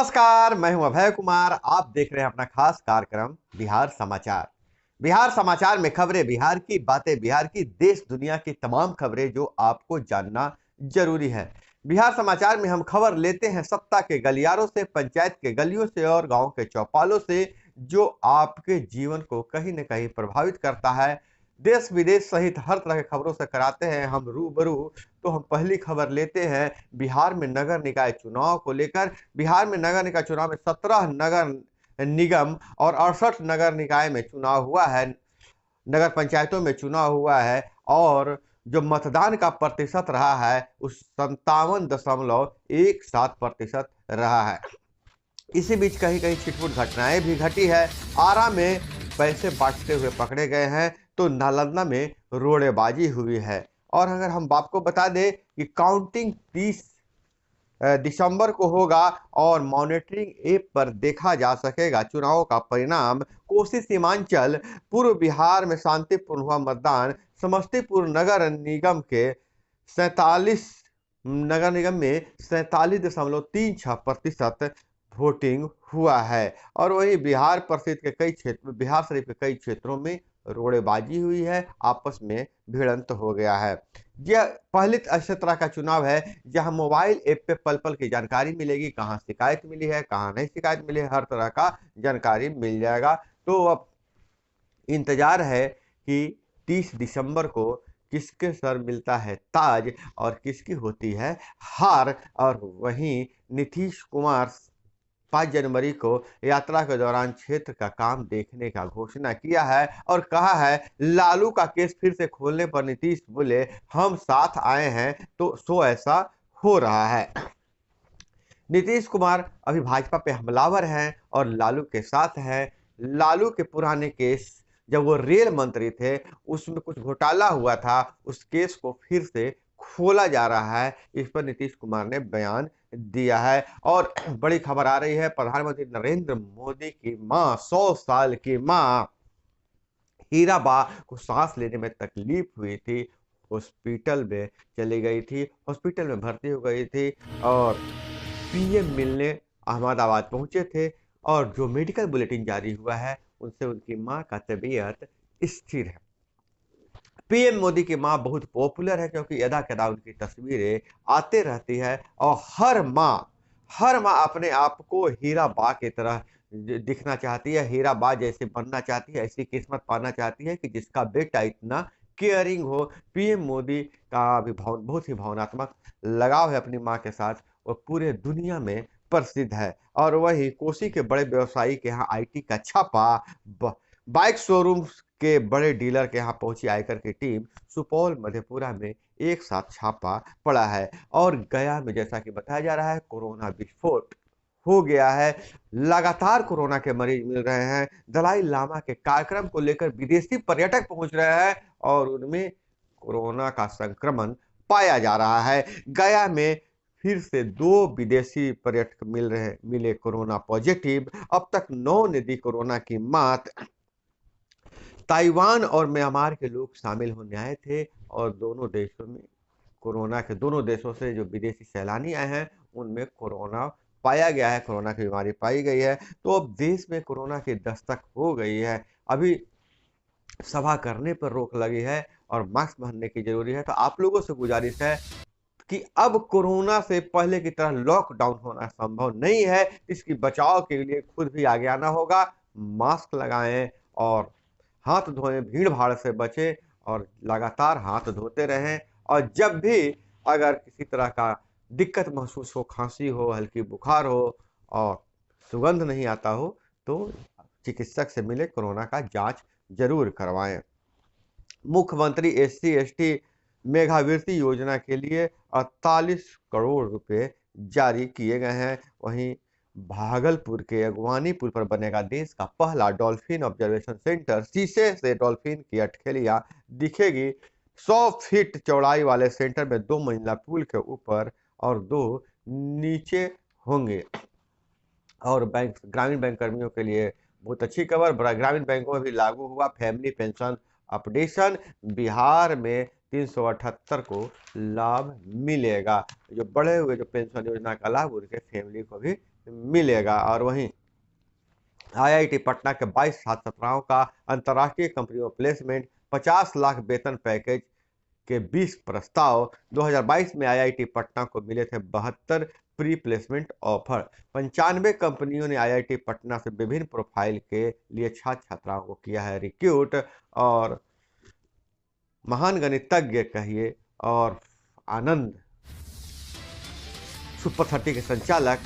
नमस्कार, मैं हूं अभय कुमार। आप देख रहे हैं अपना खास कार्यक्रम बिहार समाचार। बिहार समाचार में खबरें बिहार की, बातें बिहार की, देश दुनिया की तमाम खबरें जो आपको जानना जरूरी है। बिहार समाचार में हम खबर लेते हैं सत्ता के गलियारों से, पंचायत के गलियों से और गांव के चौपालों से, जो आपके जीवन को कहीं न कहीं प्रभावित करता है। देश विदेश सहित हर तरह की खबरों से कराते हैं हम रूबरू। तो हम पहली खबर लेते हैं बिहार में नगर निकाय चुनाव को लेकर। बिहार में नगर निकाय चुनाव में 17 नगर निगम और 68 नगर निकाय में चुनाव हुआ है, नगर पंचायतों में चुनाव हुआ है। और जो मतदान का प्रतिशत रहा है उस 57.17% रहा है। इसी बीच कहीं कहीं छिटपुट घटनाएं भी घटी है। आरा में पैसे बांटते हुए पकड़े गए हैं, तो नालंदा में रोड़ेबाजी हुई है। और अगर हम आपको बता दें कि काउंटिंग 30 दिसंबर को होगा और मॉनिटरिंग ऐप पर देखा जा सकेगा चुनावों का परिणाम। कोसी सीमांचल पूर्व बिहार में शांतिपूर्ण हुआ मतदान। समस्तीपुर नगर निगम के 47 नगर निगम में 47.36% वोटिंग हुआ है। और वहीं बिहार प्रसिद्ध के कई क्षेत्र, बिहार शरीफ के कई क्षेत्रों में रोड़ेबाजी हुई है, आपस में भिड़ंत हो गया है। यह पहले ऐसे तरह का चुनाव है जहां मोबाइल ऐप पे पल पल की जानकारी मिलेगी, कहां शिकायत मिली है, कहां नहीं शिकायत मिली है, हर तरह का जानकारी मिल जाएगा। तो अब इंतजार है कि 30 दिसंबर को किसके सर मिलता है ताज और किसकी होती है हार। और वहीं नीतीश कुमार 5 जनवरी को यात्रा के दौरान क्षेत्र का काम देखने का घोषणा किया है और कहा है लालू का केस फिर से खोलने पर नीतीश बोले हम साथ आए हैं, तो सो ऐसा हो रहा है। नीतीश कुमार अभी भाजपा पे हमलावर हैं और लालू के साथ हैं। लालू के पुराने केस, जब वो रेल मंत्री थे उसमें कुछ घोटाला हुआ था, उस केस को फिर से खोला जा रहा है। इस पर नीतीश कुमार ने बयान दिया है। और बड़ी खबर आ रही है, प्रधानमंत्री नरेंद्र मोदी की मां, 100 साल की मां हीराबा को सांस लेने में तकलीफ हुई थी, हॉस्पिटल में चली गई थी, हॉस्पिटल में भर्ती हो गई थी। और पीएम मिलने अहमदाबाद पहुंचे थे और जो मेडिकल बुलेटिन जारी हुआ है उनसे उनकी मां का तबीयत स्थिर है। पीएम मोदी की मां बहुत पॉपुलर है क्योंकि यदा कदा उनकी तस्वीरें आते रहती है। और हर माँ अपने आप को हीरा बा की तरह दिखना चाहती है, हीरा बा जैसे बनना चाहती है, ऐसी किस्मत पाना चाहती है कि जिसका बेटा इतना केयरिंग हो। पीएम मोदी का भी बहुत ही भावनात्मक लगाव है अपनी माँ के साथ, और पूरे दुनिया में प्रसिद्ध है। और वही कोसी के बड़े व्यवसायी के यहाँ आईटी का छापा, बाइक शोरूम के बड़े डीलर के यहाँ पहुंची आयकर की टीम। सुपौल मधेपुरा में एक साथ छापा पड़ा है। और गया में जैसा कि बताया जा रहा है कोरोना विस्फोट हो गया है, लगातार कोरोना के मरीज मिल रहे हैं। दलाई लामा के कार्यक्रम को लेकर विदेशी पर्यटक पहुंच रहे हैं और उनमें कोरोना का संक्रमण पाया जा रहा है। गया में फिर से 2 विदेशी पर्यटक मिले कोरोना पॉजिटिव। अब तक 9 ने दी कोरोना की मात। ताइवान और म्यांमार के लोग शामिल होने आए थे और दोनों देशों से जो विदेशी सैलानी आए हैं उनमें कोरोना पाया गया है, कोरोना की बीमारी पाई गई है। तो अब देश में कोरोना की दस्तक हो गई है। अभी सभा करने पर रोक लगी है और मास्क पहनने की जरूरी है। तो आप लोगों से गुजारिश है कि अब कोरोना से पहले की तरह लॉकडाउन होना संभव नहीं है। इसकी बचाव के लिए खुद भी आगे आना होगा। मास्क लगाएं और हाथ धोएं, भीड़ भाड़ से बचें और लगातार हाथ धोते रहें। और जब भी अगर किसी तरह का दिक्कत महसूस हो, खांसी हो, हल्की बुखार हो और सुगंध नहीं आता हो, तो चिकित्सक से मिले, कोरोना का जांच जरूर करवाएं। मुख्यमंत्री एससी एसटी मेधावृत्ति योजना के लिए 48 करोड़ रुपए जारी किए गए हैं। वहीं भागलपुर के अगवानीपुर पर बनेगा देश का पहला डॉल्फिन ऑब्जर्वेशन सेंटर। शीशे से डॉल्फिन की अठखेलियां दिखेगी। 100 फीट चौड़ाई वाले सेंटर में 2 मंजिला पूल के ऊपर और 2 नीचे होंगे। और ग्रामीण बैंक कर्मियों के लिए बहुत अच्छी खबर, ग्रामीण बैंकों में भी लागू हुआ फैमिली पेंशन अपडेशन। बिहार में 378 को लाभ मिलेगा। जो बढ़े हुए जो पेंशन योजना का लाभ उनके फैमिली को भी मिलेगा। और वहीं आईआईटी पटना के 22 छात्र छात्राओं का अंतर्राष्ट्रीय कंपनियों में प्लेसमेंट, 50 लाख वेतन पैकेज के 20 प्रस्ताव। 2022 में आईआईटी पटना को मिले थे 72 प्री प्लेसमेंट ऑफर। 95 कंपनियों ने आईआईटी पटना से विभिन्न प्रोफाइल के लिए छात्र छात्राओं को किया है रिक्रूट। और महान गणितज्ञ कहिए और आनंद सुपर 30 के संचालक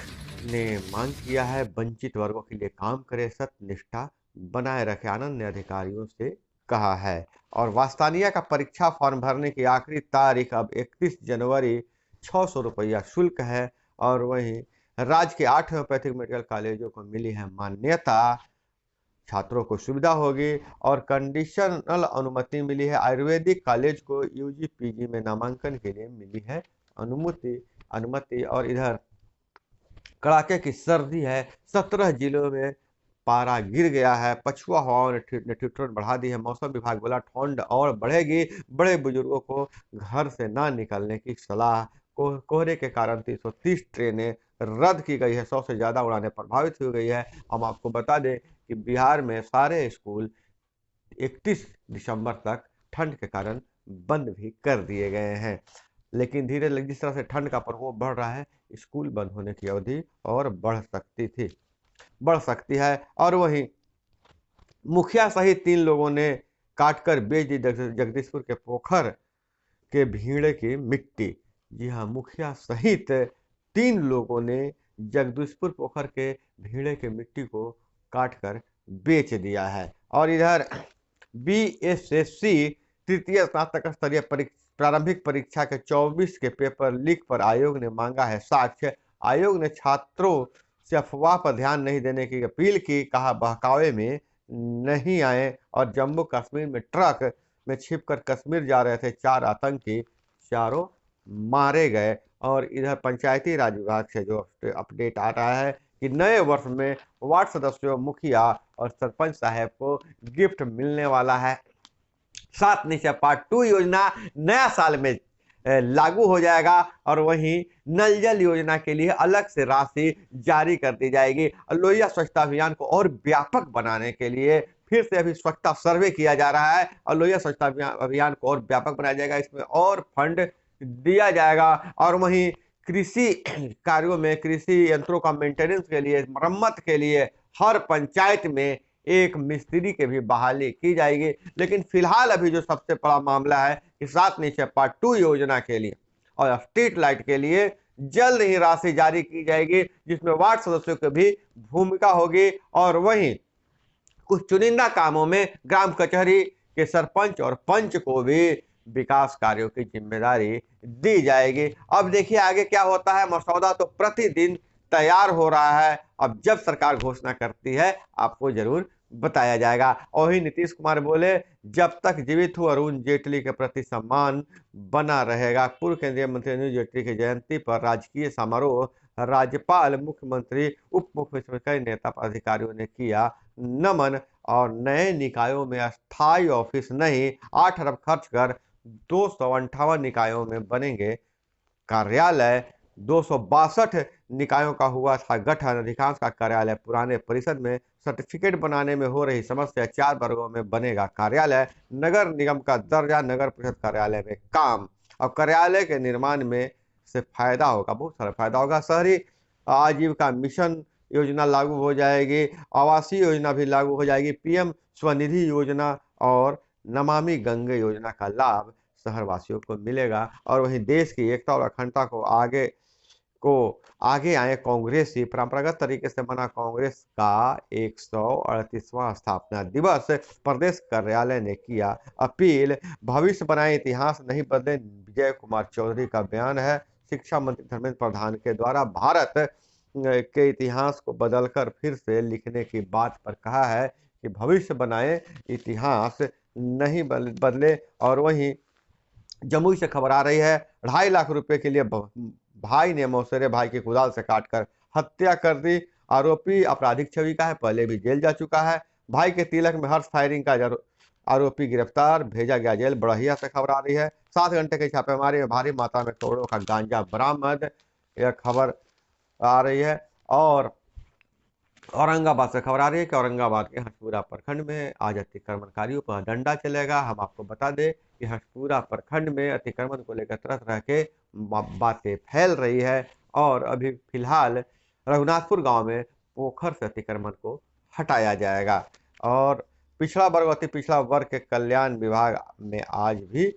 ने मांग किया है वंचित वर्गों के लिए काम करे, सत्यनिष्ठा बनाए रखे। आनंद ने अधिकारियों से कहा है। और वास्तानिया का परीक्षा फॉर्म भरने की आखिरी तारीख अब 31 जनवरी, 600 रुपया शुल्क है। और वहीं राज्य के 8 होम्योपैथिक मेडिकल कॉलेजों को मिली है मान्यता, छात्रों को सुविधा होगी। और कंडीशनल अनुमति मिली है आयुर्वेदिक कॉलेज को, यूजी पीजी में नामांकन के लिए मिली है अनुमति। और इधर कड़ाके की सर्दी है, 17 जिलों में पारा गिर गया है। पछुआ हवाओं ने ठिठुरन बढ़ा दी है। मौसम विभाग बोला ठंड और बढ़ेगी, बड़े बुजुर्गों को घर से ना निकलने की सलाह। कोहरे के कारण 330 ट्रेनें रद्द की गई है, 100 से ज्यादा उड़ानें प्रभावित हो गई है। हम आपको बता दें कि बिहार में सारे स्कूल 31 दिसंबर तक ठंड के कारण बंद भी कर दिए गए हैं। लेकिन धीरे धीरे जिस तरह से ठंड का प्रकोप बढ़ रहा है, स्कूल बंद होने की अवधि और बढ़ सकती है। और वहीं मुखिया सहित 3 लोगों ने काटकर बेच दी जगदीशपुर के पोखर के भीड़े की मिट्टी। जी हाँ, मुखिया सहित 3 लोगों ने जगदीशपुर पोखर के भीड़े के मिट्टी को काटकर बेच दिया है। और इधर बीएसएससी तृतीय स्नातक स्तरीय प्रारंभिक परीक्षा के 24 के पेपर लीक पर आयोग ने मांगा है साक्ष्य। आयोग ने छात्रों से अफवाह पर ध्यान नहीं देने की अपील की, कहा बहकावे में नहीं आए। और जम्मू कश्मीर में ट्रक में छिपकर कश्मीर जा रहे थे 4 आतंकी, चारों मारे गए। और इधर पंचायती राज विभाग से जो अपडेट आ रहा है कि नए वर्ष में वार्ड सदस्यों, मुखिया और सरपंच साहब को गिफ्ट मिलने वाला है। 7 निश्चय पार्ट 2 योजना नया साल में लागू हो जाएगा। और वहीं नल जल योजना के लिए अलग से राशि जारी कर दी जाएगी। लोहिया स्वच्छता अभियान को और व्यापक बनाने के लिए फिर से अभी स्वच्छता सर्वे किया जा रहा है और लोहिया स्वच्छता अभियान को और व्यापक बनाया जाएगा, इसमें और फंड दिया जाएगा। और वहीं कृषि कार्यों में कृषि यंत्रों का मेंटेनेंस के लिए, मरम्मत के लिए हर पंचायत में एक मिस्त्री के भी बहाली की जाएगी। लेकिन फिलहाल अभी जो सबसे बड़ा मामला है कि 7 निश्चय पार्ट 2 योजना के लिए और स्ट्रीट लाइट के लिए जल्द ही राशि जारी की जाएगी, जिसमें वार्ड सदस्यों की भी भूमिका होगी। और वहीं कुछ चुनिंदा कामों में ग्राम कचहरी के सरपंच और पंच को भी विकास कार्यों की जिम्मेदारी दी जाएगी। अब देखिए आगे क्या होता है। मसौदा तो प्रतिदिन तैयार हो रहा है, अब जब सरकार घोषणा करती है आपको जरूर बताया जाएगा। और ही नीतीश कुमार बोले जब तक जीवित हूं अरुण जेटली के प्रति सम्मान बना रहेगा। पूर्व केंद्रीय मंत्री अरुण जेटली की जयंती पर राजकीय समारोह, राज्यपाल, मुख्यमंत्री, उप मुख्यमंत्री, कई नेता अधिकारियों ने किया नमन। और नए निकायों में अस्थायी ऑफिस नहीं, 8 अरब खर्च कर 258 निकायों में बनेंगे कार्यालय। 262 निकायों का हुआ था गठन, अधिकांश का कार्यालय पुराने परिषद में। सर्टिफिकेट बनाने में हो रही समस्या, 4 वर्गों में बनेगा कार्यालय। नगर निगम का दर्जा, नगर परिषद कार्यालय में काम। और कार्यालय के निर्माण में से फायदा होगा, बहुत सारा फायदा होगा। शहरी आजीविका मिशन योजना लागू हो जाएगी, आवासीय योजना भी लागू हो जाएगी, पीएम स्वनिधि योजना और नमामि गंगे योजना का लाभ शहर वासियों को मिलेगा। और वहीं देश की एकता और अखंडता को आगे आए कांग्रेसी, परंपरागत तरीके से मना कांग्रेस का 138वां स्थापना दिवस, प्रदेश कार्यालय ने किया अपील। भविष्य बनाए इतिहास नहीं बदले, विजय कुमार चौधरी का बयान है। शिक्षा मंत्री धर्मेंद्र प्रधान के द्वारा भारत के इतिहास को बदलकर फिर से लिखने की बात पर कहा है कि भविष्य बनाए इतिहास नहीं बदले। और वहीं जमुई से खबर आ रही है, 2.5 लाख रुपए के लिए भाई ने मौसेरे भाई की कुदाल से काटकर हत्या कर दी। आरोपी आपराधिक छवि का है, पहले भी जेल जा चुका है। भाई के तिलक में हर्ष फायरिंग का आरोपी गिरफ्तार, भेजा गया जेल। बड़हिया से खबर आ रही है, 7 घंटे की छापेमारी में भारी मात्रा में करोड़ों का गांजा बरामद, यह खबर आ रही है। और औरंगाबाद से खबर आ रही है कि औरंगाबाद के हंसपुरा प्रखंड में आज अतिक्रमणकारियों पर डंडा चलेगा। हम आपको बता दें कि हंसपुरा प्रखंड में अतिक्रमण को लेकर तरह तरह के बातें फैल रही है और अभी फिलहाल रघुनाथपुर गांव में पोखर से अतिक्रमण को हटाया जाएगा। और पिछड़ा वर्ग अति पिछड़ा वर्ग के कल्याण विभाग में आज भी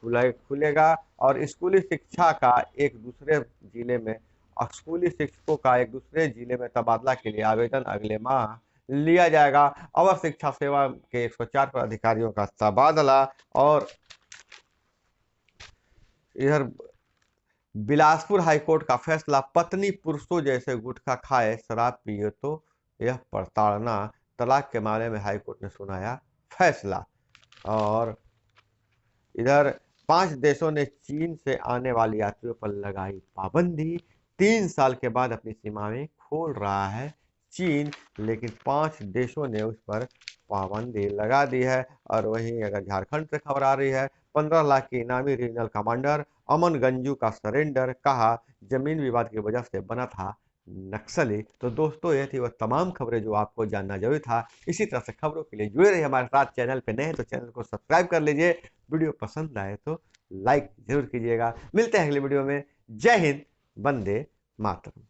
खुलेगा और स्कूली शिक्षा का एक दूसरे जिले में स्कूली शिक्षकों का एक दूसरे जिले में तबादला के लिए आवेदन अगले माह लिया जाएगा। अवर शिक्षा सेवा के 104 अधिकारियों का तबादला। और इधर बिलासपुर हाईकोर्ट का फैसला, पत्नी पुरुषों जैसे गुटखा खाए शराब पिए तो यह प्रताड़ना, तलाक के मामले में हाईकोर्ट ने सुनाया फैसला। और इधर 5 देशों ने चीन से आने वाले यात्रियों पर लगाई पाबंदी। 3 साल के बाद अपनी सीमाएं खोल रहा है चीन, लेकिन 5 देशों ने उस पर पाबंदी लगा दी है। और वहीं अगर झारखंड से खबर आ रही है, 15 लाख के इनामी रीजनल कमांडर अमन गंजू का सरेंडर, कहा जमीन विवाद की वजह से बना था नक्सली। तो दोस्तों ये थी वह तमाम खबरें जो आपको जानना जरूरी था। इसी तरह से खबरों के लिए जुड़े रहिए हमारे साथ। चैनल पे नए हैं तो चैनल को सब्सक्राइब कर लीजिए। वीडियो पसंद आए तो लाइक जरूर कीजिएगा। मिलते हैं अगले वीडियो में। जय हिंद, वंदे मातरम।